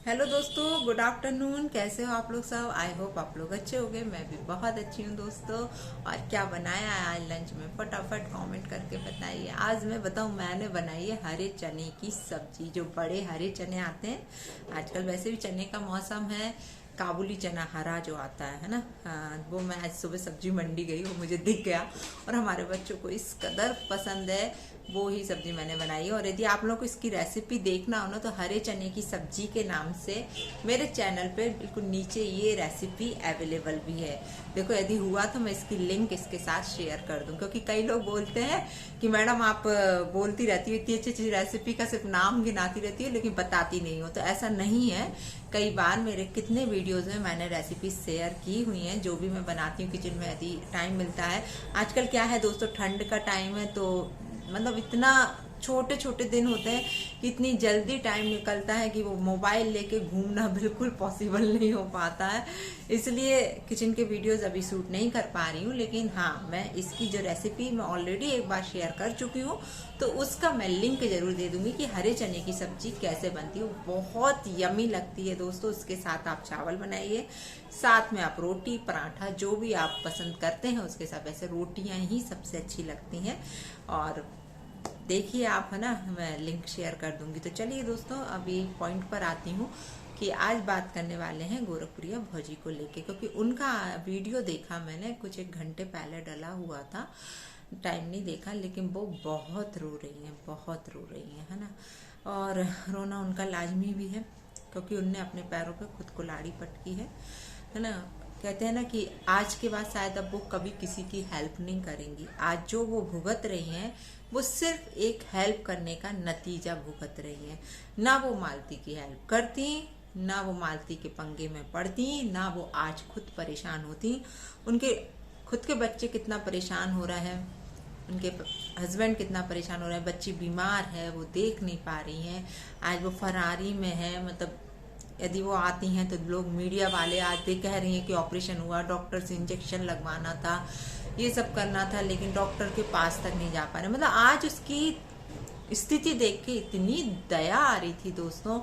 Hello दोस्तों, good afternoon. कैसे हो आप लोग सब? आई होप आप लोग अच्छे होंगे। मैं भी बहुत अच्छी हूँ दोस्तों। और क्या बनाया है आज लंच में, फटाफट कमेंट करके बताइए। आज मैं बताऊँ, मैंने बनाई है हरे चने की सब्जी। जो बड़े हरे चने आते हैं आजकल, वैसे भी चने का मौसम है। काबुली चना हरा जो आता है ना, वो मैं आज सुबह सब्जी मंडी गई, वो मुझे दिख गया और हमारे बच्चों को इस कदर पसंद है, वो ही सब्जी मैंने बनाई है। और यदि आप लोगों को इसकी रेसिपी देखना हो ना, तो हरे चने की सब्जी के नाम से मेरे चैनल पे बिल्कुल नीचे ये रेसिपी अवेलेबल भी है। देखो, यदि हुआ तो मैं इसकी लिंक इसके साथ शेयर कर दूं, क्योंकि कई लोग बोलते हैं कि मैडम आप बोलती रहती हो इतनी अच्छी अच्छी रेसिपी का, सिर्फ नाम गिनाती रहती हो लेकिन बताती नहीं हो। तो ऐसा नहीं है। कई बार मेरे कितने वीडियोस में मैंने रेसिपी शेयर की हुई हैं, जो भी मैं बनाती हूँ किचन में, यदि टाइम मिलता है। आजकल क्या है दोस्तों, ठंड का टाइम है, तो मतलब इतना छोटे छोटे दिन होते हैं कि इतनी जल्दी टाइम निकलता है कि वो मोबाइल लेके घूमना बिल्कुल पॉसिबल नहीं हो पाता है। इसलिए किचन के वीडियोस अभी शूट नहीं कर पा रही हूँ। लेकिन हाँ, मैं इसकी जो रेसिपी मैं ऑलरेडी एक बार शेयर कर चुकी हूँ, तो उसका मैं लिंक जरूर दे दूंगी कि हरे चने की सब्जी कैसे बनती है। बहुत यमी लगती है दोस्तों। उसके साथ आप चावल बनाइए, साथ में आप रोटी पराठा जो भी आप पसंद करते हैं उसके साथ। वैसे रोटियां ही सबसे अच्छी लगती हैं। और देखिए आप, है ना, मैं लिंक शेयर कर दूंगी। तो चलिए दोस्तों, अभी पॉइंट पर आती हूँ कि आज बात करने वाले हैं गोरखपुरिया भौजी को लेके, क्योंकि उनका वीडियो देखा मैंने कुछ 1 घंटे पहले डला हुआ था। टाइम नहीं देखा, लेकिन वो बहुत रो रही हैं, बहुत रो रही हैं, है ना। और रोना उनका लाजमी भी है, क्योंकि उनने अपने पैरों पे खुद कुल्हाड़ी पटकी है ना। कहते हैं ना कि आज के बाद शायद अब वो कभी किसी की हेल्प नहीं करेंगी। आज जो वो भुगत रही हैं, वो सिर्फ एक हेल्प करने का नतीजा भुगत रही हैं। ना वो मालती की हेल्प करती, ना वो मालती के पंगे में पड़ती, ना वो आज खुद परेशान होती। उनके खुद के बच्चे कितना परेशान हो रहा है, उनके हस्बैंड कितना परेशान हो रहा है, बच्ची बीमार है, वो देख नहीं पा रही हैं। आज वो फरारी में है, मतलब यदि वो आती हैं तो लोग मीडिया वाले आज देख कह रही हैं कि ऑपरेशन हुआ, डॉक्टर से इंजेक्शन लगवाना था, ये सब करना था, लेकिन डॉक्टर के पास तक नहीं जा पा रहे। मतलब आज उसकी स्थिति देख के इतनी दया आ रही थी दोस्तों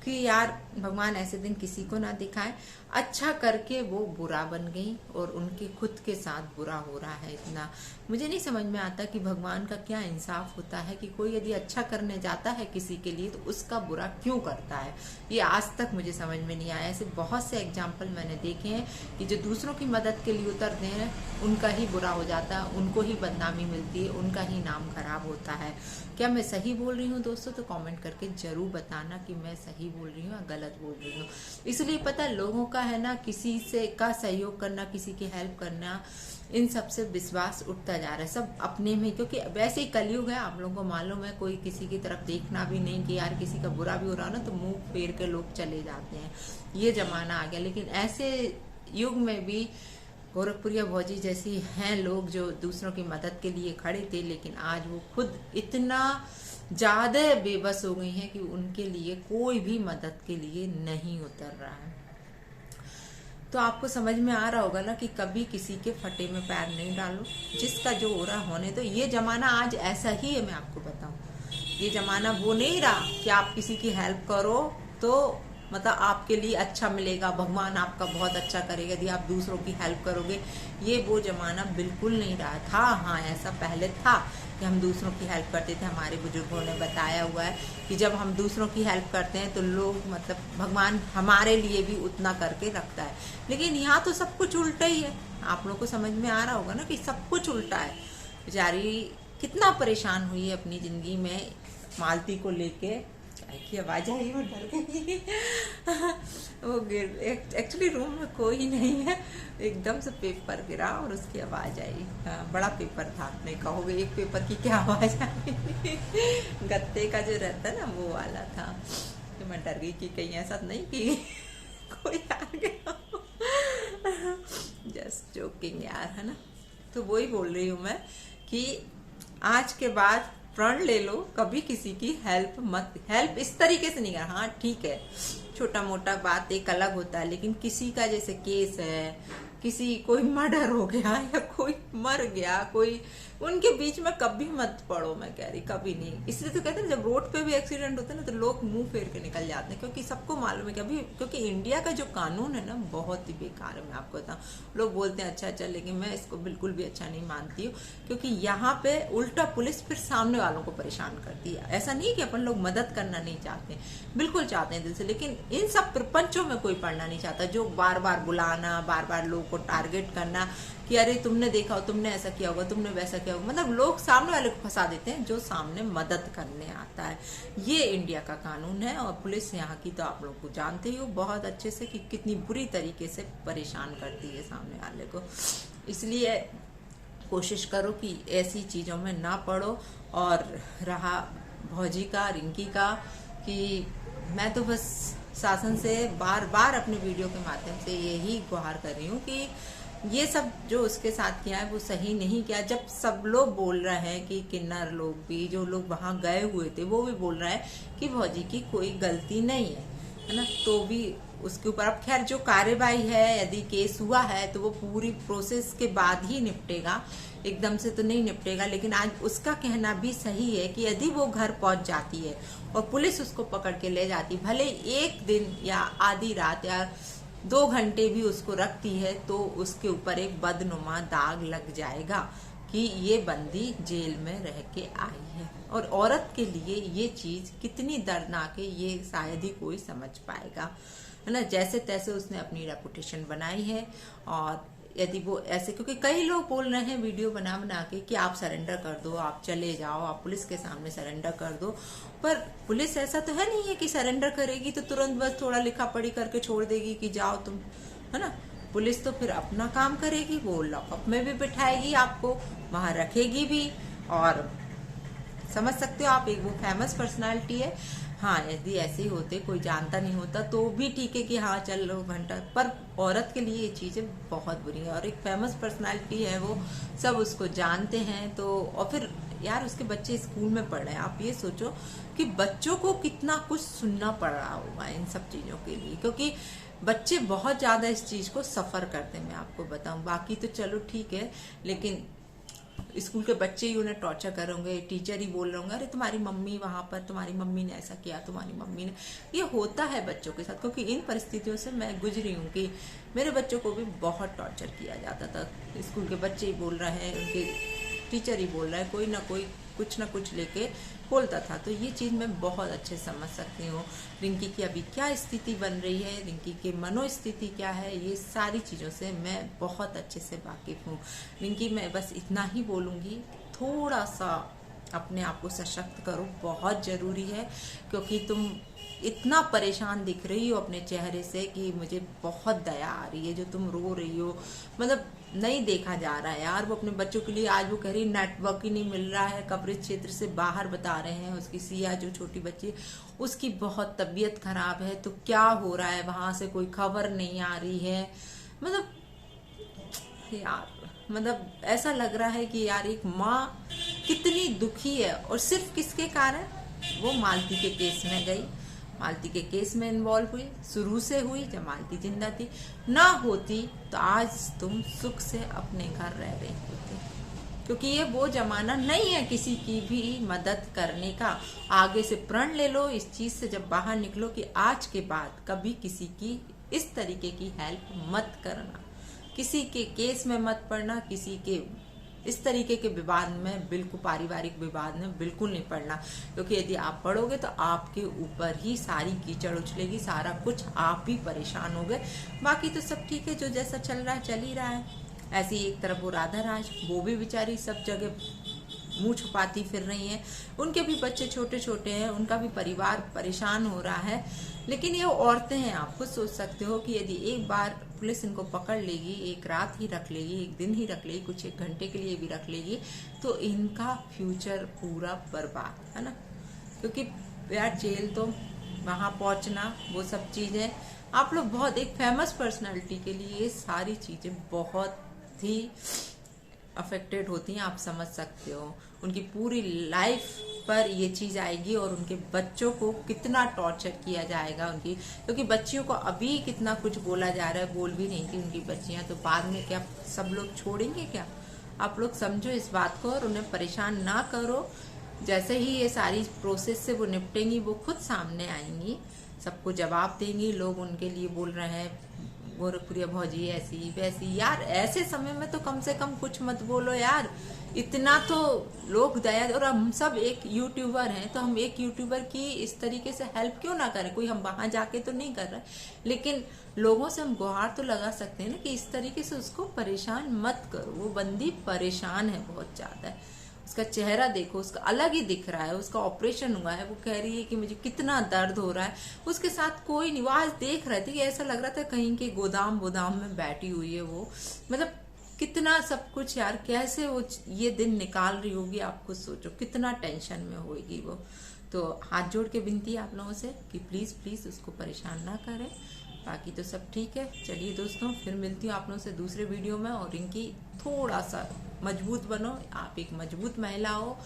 कि यार भगवान ऐसे दिन किसी को ना दिखाए। अच्छा करके वो बुरा बन गई और उनके खुद के साथ बुरा हो रहा है। इतना मुझे नहीं समझ में आता कि भगवान का क्या इंसाफ होता है कि कोई यदि अच्छा करने जाता है किसी के लिए तो उसका बुरा क्यों करता है। ये आज तक मुझे समझ में नहीं आया। ऐसे बहुत से एग्जाम्पल मैंने देखे हैं कि जो दूसरों की मदद के लिए उतरते हैं उनका ही बुरा हो जाता है, उनको ही बदनामी मिलती है, उनका ही नाम खराब होता है। क्या मैं सही बोल रही हूँ दोस्तों? तो कमेंट करके जरूर बताना कि मैं सही बोल रही हूँ या गलत बोल रही हूँ। इसलिए पता है, लोगों का है ना, किसी से का सहयोग करना, किसी की हेल्प करना, इन सब से विश्वास उठता जा रहा है, सब अपने में। क्योंकि वैसे ही कलयुग है, आप लोगों को मालूम है, कोई किसी की तरफ देखना भी नहीं कि यार किसी का बुरा भी हो रहा है ना तो मुंह फेर के लोग चले जाते हैं। ये जमाना आ गया। लेकिन ऐसे युग में भी गोरखपुरिया भौजी जैसी हैं लोग जो दूसरों की मदद के लिए खड़े थे, लेकिन आज वो खुद इतना ज्यादा बेबस हो गई हैं कि उनके लिए कोई भी मदद के लिए नहीं उतर रहा है। तो आपको समझ में आ रहा होगा ना कि कभी किसी के फटे में पैर नहीं डालो, जिसका जो हो रहा होने। तो ये जमाना आज ऐसा ही है। मैं आपको बताऊं, ये जमाना वो नहीं रहा कि आप किसी की हेल्प करो तो मतलब आपके लिए अच्छा मिलेगा, भगवान आपका बहुत अच्छा करेगा यदि आप दूसरों की हेल्प करोगे। ये वो जमाना बिल्कुल नहीं रहा था। हाँ, ऐसा पहले था कि हम दूसरों की हेल्प करते थे। हमारे बुजुर्गों ने बताया हुआ है कि जब हम दूसरों की हेल्प करते हैं तो लोग, मतलब भगवान हमारे लिए भी उतना करके रखता है। लेकिन यहाँ तो सब कुछ उल्टा ही है। आप लोग को समझ में आ रहा होगा ना कि सब कुछ उल्टा है। बेचारी कितना परेशान हुई है अपनी जिंदगी में मालती को लेके। की आवाज आई, वो डर गई। वो गिर, एक्चुअली रूम में कोई नहीं है, एकदम से पेपर गिरा और उसकी आवाज आई। बड़ा पेपर था, आप नहीं कहोगे एक पेपर की क्या आवाज आई। गत्ते का जो रहता है ना, वो वाला था। तो मैं डर गई कि कहीं ऐसा नहीं कि कोई आ गया। जस्ट जोकिंग यार, है ना। तो वही बोल रही हूँ मैं कि आज के बाद प्रण ले लो, कभी किसी की हेल्प इस तरीके से नहीं करना। हाँ ठीक है, छोटा मोटा बात एक अलग होता है, लेकिन किसी का जैसे केस है, किसी कोई मर्डर हो गया या कोई मर गया कोई, उनके बीच में कभी मत पड़ो, मैं कह रही कभी नहीं। इसलिए तो कहते हैं जब रोड पे भी एक्सीडेंट होते हैं ना तो लोग मुंह फेर के निकल जाते हैं, क्योंकि सबको मालूम है कि अभी, क्योंकि इंडिया का जो कानून है ना बहुत ही बेकार है। मैं आपको बताऊं, लोग बोलते हैं अच्छा, लेकिन मैं इसको बिल्कुल भी अच्छा नहीं मानती हूँ, क्योंकि यहाँ पे उल्टा पुलिस फिर सामने वालों को परेशान करती है। ऐसा नहीं कि अपन लोग मदद करना नहीं चाहते, बिल्कुल चाहते हैं दिल से, लेकिन इन सब प्रपंचों में कोई पढ़ना नहीं चाहता, जो बार बार बुलाना, बार बार लोगों को टारगेट करना कि अरे तुमने देखा हो, तुमने ऐसा किया होगा, तुमने वैसा किया होगा। मतलब लोग सामने वाले को फंसा देते हैं जो सामने मदद करने आता है। ये इंडिया का कानून है। और पुलिस यहाँ की तो आप लोग को जानते ही हो बहुत अच्छे से कि कितनी बुरी तरीके से परेशान करती है सामने वाले को। इसलिए कोशिश करो कि ऐसी चीजों में ना पड़ो। और रहा भौजी का, रिंकी का, कि मैं तो बस शासन से बार बार अपने वीडियो के माध्यम से यही गुहार कर रही हूँ कि ये सब जो उसके साथ किया है वो सही नहीं किया। जब सब लोग बोल रहे हैं कि किन्नर लोग भी, जो लोग वहां गए हुए थे, वो भी बोल रहे हैं कि भौजी की कोई गलती नहीं है ना, तो भी उसके ऊपर अब खैर जो कार्यवाही है, यदि केस हुआ है तो वो पूरी प्रोसेस के बाद ही निपटेगा, एकदम से तो नहीं निपटेगा। लेकिन आज उसका कहना भी सही है कि यदि वो घर पहुंच जाती है और पुलिस उसको पकड़ के ले जाती, भले एक दिन या आधी रात या 2 घंटे भी उसको रखती है, तो उसके ऊपर एक बदनुमा दाग लग जाएगा कि ये बंदी जेल में रह के आई है। और औरत के लिए ये चीज कितनी दर्दनाक है ये शायद ही कोई समझ पाएगा, है ना। जैसे तैसे उसने अपनी रेपुटेशन बनाई है। और यदि वो ऐसे, क्योंकि कई लोग बोल रहे हैं वीडियो बना बना के कि आप सरेंडर कर दो, आप चले जाओ, आप पुलिस के सामने सरेंडर कर दो, पर पुलिस ऐसा तो है नहीं है कि सरेंडर करेगी तो तुरंत बस थोड़ा लिखा पढ़ी करके छोड़ देगी कि जाओ तुम, है ना। पुलिस तो फिर अपना काम करेगी, वो लॉकअप में भी बिठाएगी, आपको वहां रखेगी भी। और समझ सकते हो आप, एक वो फेमस पर्सनालिटी है। हाँ, यदि ऐसे ही होते, कोई जानता नहीं होता तो भी ठीक है कि हाँ चल लो घंटा, पर औरत के लिए ये चीजें बहुत बुरी है। और एक फेमस पर्सनालिटी है, वो सब उसको जानते हैं। तो और फिर यार उसके बच्चे स्कूल में पढ़ रहे हैं, आप ये सोचो कि बच्चों को कितना कुछ सुनना पड़ रहा होगा इन सब चीजों के लिए, क्योंकि बच्चे बहुत ज्यादा इस चीज को सफर करते हैं। मैं आपको बताऊं, बाकी तो चलो ठीक है, लेकिन स्कूल के बच्चे ही उन्हें टॉर्चर करेंगे, टीचर ही बोल रहे होंगे अरे तुम्हारी मम्मी वहां पर, तुम्हारी मम्मी ने ऐसा किया, तुम्हारी मम्मी ने। ये होता है बच्चों के साथ, क्योंकि इन परिस्थितियों से मैं गुजरी हूँ कि मेरे बच्चों को भी बहुत टॉर्चर किया जाता था। स्कूल के बच्चे ही बोल रहे हैं, उनके टीचर ही बोल रहा है, कोई ना कुछ लेके बोलता था। तो ये चीज मैं बहुत अच्छे समझ सकती हूँ। रिंकी की अभी क्या स्थिति बन रही है, रिंकी की मनोस्थिति क्या है, ये सारी चीजों से मैं बहुत अच्छे से वाकिफ हूँ। रिंकी, मैं बस इतना ही बोलूंगी, थोड़ा सा अपने आप को सशक्त करो, बहुत जरूरी है। क्योंकि तुम इतना परेशान दिख रही हो अपने चेहरे से कि मुझे बहुत दया आ रही है। जो तुम रो रही हो, मतलब नहीं देखा जा रहा है यार। वो अपने बच्चों के लिए, आज वो कह रही नेटवर्क ही नहीं मिल रहा है, कवरेज क्षेत्र से बाहर बता रहे हैं। उसकी सिया जो छोटी बच्ची, उसकी बहुत तबीयत खराब है, तो क्या हो रहा है वहां से कोई खबर नहीं आ रही है। मतलब यार, मतलब ऐसा लग रहा है कि यार एक माँ कितनी दुखी है। और सिर्फ किसके कारण? वो मालती के केस में गई, मालती के केस में इन्वॉल्व हुई, शुरू से हुई जब मालती जिंदा थी। ना होती तो आज तुम सुख से अपने घर रह रही होती, क्योंकि ये वो जमाना नहीं है किसी की भी मदद करने का। आगे से प्रण ले लो इस चीज से जब बाहर निकलो कि आज के बाद कभी किसी की इस तरीके की हेल्प मत करना, किसी के केस में मत पड़ना, किसी के इस तरीके के विवाद में, बिल्कुल पारिवारिक विवाद में बिल्कुल नहीं पड़ना। क्योंकि यदि आप पढ़ोगे तो आपके ऊपर ही सारी कीचड़ उछलेगी, सारा कुछ आप ही परेशान होगे। बाकी तो सब ठीक है, जो जैसा चल रहा है चल ही रहा है। ऐसी एक तरफ वो राधा राज, वो भी बेचारी सब जगह मुंह छुपाती फिर रही हैं। उनके भी बच्चे छोटे छोटे हैं, उनका भी परिवार परेशान हो रहा है। लेकिन ये औरतें हैं, आप खुद सोच सकते हो कि यदि एक बार पुलिस इनको पकड़ लेगी, एक रात ही रख लेगी, एक दिन ही रख लेगी, कुछ एक घंटे के लिए भी रख लेगी, तो इनका फ्यूचर पूरा बर्बाद, है ना। क्योंकि यार जेल तो वहां पहुंचना, वो सब चीजें आप लोग बहुत, एक फेमस पर्सनालिटी के लिए ये सारी चीजें बहुत ही अफेक्टेड होती हैं। आप समझ सकते हो उनकी पूरी लाइफ पर ये चीज आएगी, और उनके बच्चों को कितना टॉर्चर किया जाएगा उनकी, क्योंकि बच्चियों को अभी कितना कुछ बोला जा रहा है। बोल भी नहीं थी उनकी बच्चियां, तो बाद में क्या सब लोग छोड़ेंगे क्या? आप लोग समझो इस बात को और उन्हें परेशान ना करो। जैसे ही ये सारी प्रोसेस से वो निपटेंगी वो खुद सामने आएंगी, सबको जवाब देंगी। लोग उनके लिए बोल रहे हैं गोरखपुरिया भौजी ऐसी वैसी। यार ऐसे समय में तो कम से कम कुछ मत बोलो यार, इतना तो लोग दया। और हम सब एक यूट्यूबर हैं तो हम एक यूट्यूबर की इस तरीके से हेल्प क्यों ना करें। कोई हम वहां जाके तो नहीं कर रहे, लेकिन लोगों से हम गुहार तो लगा सकते हैं ना कि इस तरीके से उसको परेशान मत करो। वो बंदी परेशान है बहुत ज्यादा, उसका चेहरा देखो, उसका अलग ही दिख रहा है। उसका ऑपरेशन हुआ है, वो कह रही है कि मुझे कितना दर्द हो रहा है। उसके साथ कोई नहीं, वो आज देख रहे थे कि ऐसा लग रहा था कहीं के गोदाम में बैठी हुई है वो। मतलब कितना सब कुछ यार, कैसे वो ये दिन निकाल रही होगी, आप खुद सोचो कितना टेंशन में होगी वो। तो हाथ जोड़ के विनती है आप लोगों से कि प्लीज प्लीज उसको परेशान ना करें। बाकी तो सब ठीक है। चलिए दोस्तों, फिर मिलती हूँ आप लोगों से दूसरे वीडियो में। और इनकी थोड़ा सा मजबूत बनो, आप एक मजबूत महिला हो,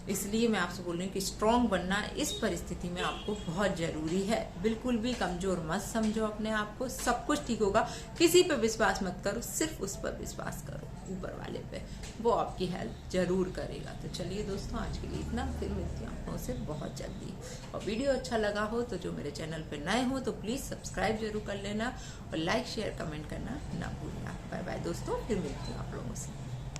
इसलिए मैं आपसे बोल रही हूँ कि स्ट्रांग बनना इस परिस्थिति में आपको बहुत जरूरी है। बिल्कुल भी कमजोर मत समझो अपने आप को, सब कुछ ठीक होगा। किसी पे विश्वास मत करो, सिर्फ उस पर विश्वास करो, ऊपर वाले पे, वो आपकी हेल्प जरूर करेगा। तो चलिए दोस्तों, आज के लिए इतना, फिर मिलती हूँ आप लोगों से बहुत जल्दी। और वीडियो अच्छा लगा हो तो जो मेरे चैनल पे नए हो तो प्लीज सब्सक्राइब जरूर कर लेना और लाइक शेयर कमेंट करना ना भूलना। बाय बाय दोस्तों, फिर मिलती हूँ आप लोगों से।